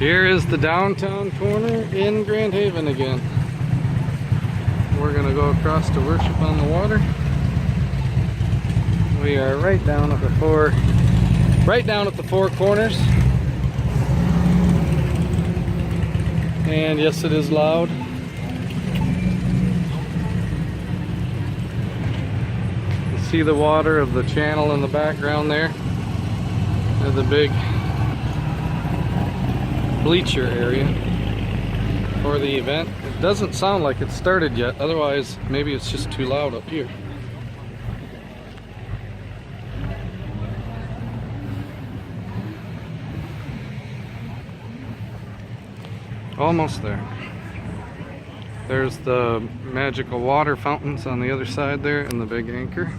Here is the downtown corner in Grand Haven again. We're gonna go across to worship on the water. We are right down at the four corners. And yes, it is loud. You see the water of the channel in the background there. There's the big bleacher area for the event. It doesn't sound like it started yet, otherwise maybe it's just too loud up here. Almost there. There's the magical water fountains on the other side there and the big anchor.